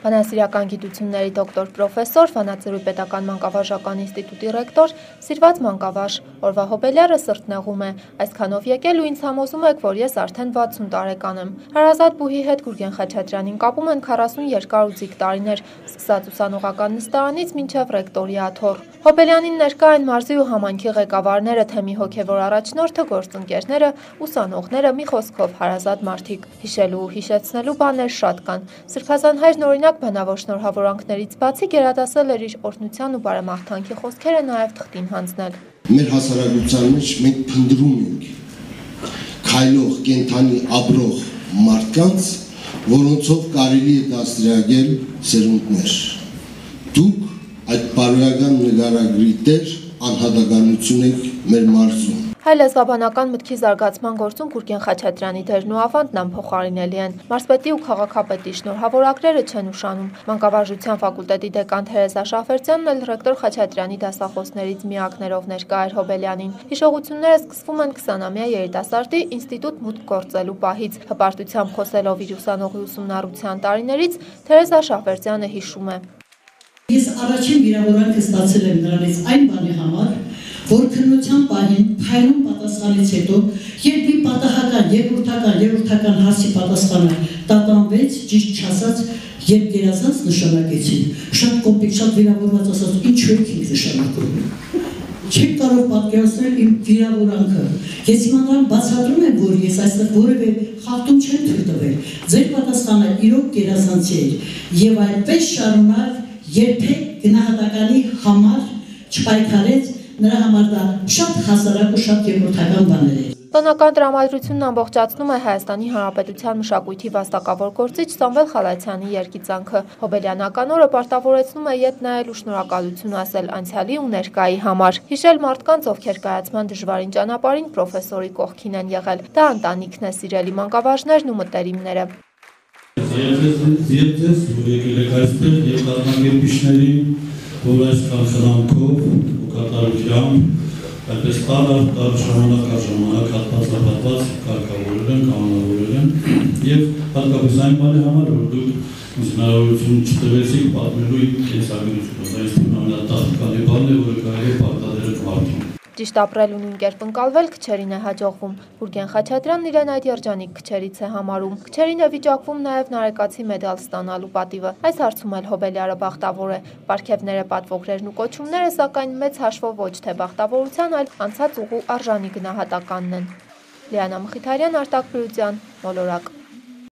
Բանասիրական գիտությունների դոկտոր պրոֆեսոր, Վանաձորի պետական մանկավարժական ինստիտուտի ռեկտոր, սիրված մանկավարժ, օրվա հոբելյարը սրտնեղում է, այսքանով եկել ու ինձ համոզում եք, որ ես արդեն 60 տարեկան եմ։ Հարազատ բուհի հետ Գուրգեն Խաչատրյանին կապում են 40 երկար ու ձիգ տարիներ, սկսած ուսանողական նստարանից մինչև ռեկտորի աթոռ։ Հոբելյանին ներկա են մարզի ու համայնքի ղեկավարները, թե մի հոգևոր առաջնորդը, գործընկերները, ուսանողները, մի խոսքով հարազատ մարդիկ։ Հիշելու ու հիշեցնելու բաներ շատ կան։ Սրբազան հայրն օրինակ բանավոր շնորհավորանքներից բացի գերադասել էր իր օրհնության ու բարեմաղթանքի խոսքերը նաև թղթին հանձնել։ Մեր հասարակության մեջ մենք փնտրում ենք քայլող, կենդանի, ապրող մարդկանց, որոնցով կարելի է դաստիարակել սերունդներ։ Դուք այդ բարոյական նկարագրի տեր անհատականություն եք մեր մարզում։ Հայ լեզվաբանական մտքի զարգացման գործում Գուրգեն Խաչատրյանի դերն ու ավանդն անփոխարինելի են։ Մարզպետի ու քաղաքապետի շնորհավորակները չեն ուշանում։ Մանկավարժության ֆակուլտետի դեկան Թերեզա Շաֆերցյանն էլ ռեկտոր Խաչատրյանի դասախոսներից միակներով ներկա էր Հոբելյանին։ Հիշողությունները սկսվում են 20-ամյա երիտասարդի ինստիտուտ մուտք գործելու պահից։ Հպարտությամբ խոսելով իր ուսանողի ուսումնառության տարիներից Թերեզա Շաֆերցյանը հիշում է. Ես առաջին վիրավորանքը ստացել եմ նրանից այն բանի համար, որ քննության պահին փայլուն պատասխանից հետո, երբ մի պատահական, երրորդական հարցի պատասխանը տատանվեց, ճիշտ չասած, երբ գերազանց նշանակեցին, շատ կոպիտ, շատ վիրավորված ասած, ինչու եք ինձ նշանակում։ Չեք կարող պատկերացնել իմ վիրավորանքը։ Ես հիմա նրան բացատրում եմ, որ ես այստեղ որևէ խախտում չեմ թույլ տվել։ Ձեր պատասխանը իրոք գերազանցի էր եւ այդպես շարունակ երբեք գնահատականի համար չպայքարեց, նրա համար դա շատ հասարակ ու շատ երկրորդական բաներ էր։ Տոնական տրամադրությունն ամբողջացնում է Հայաստանի Հանրապետության մշակույթի վաստակավոր գործիչ Սամվել Խալայցյանի երգիծանքը։ Հոբելյանական օրը պարտավորեցնում է ետ նայել ու շնորհակալություն ասել անցյալի ու ներկայի համար։ Հիշել մարդկանց, ովքեր կայացման դժվարին ճանապարհին պրոֆեսորի կողքին են եղել։ Դա ընտանիքն է, սիրելի մանկավարժներն ու մտերիմները։ Ձեզ որ եկել եք այստեղ եւ կազմակերպիչներին, որ այսքան խնամքով ու կատարությամբ այդպես տարր ժամանակ հատվածաբար կարգավորել են, կանոնավորել են եւ հատկապես այն բանի համար, որ դուք ինձ հնարավորություն չտվեցիք պատմելու իմ կենսագրությունը, այսինքն ամենատաղտկալի բանն է, որը կարելի է պարտադրել մարդուն։ Ճիշտ ապրել ու նույն կերպ ընկալվել քչերին է հաջողվում։ Գուրգեն Խաչատրյանն իրեն այդ երջանիկ քչերից է համարում։ Քչերին է վիճակվում նաև Նարեկացի մեդալ ստանալու պատիվը։ Այս հարցում էլ Հոբելյարը բախտավոր է։ Պարգևները, պատվոգրերն ու կոչումները, սակայն մեծ հաշվով ոչ թե բախտավորության, այլ անցած ուղու արժանի գնահատականն են։ Լիանա Մխիթարյան, Արտակ Բրուձյան, Մոլորակ։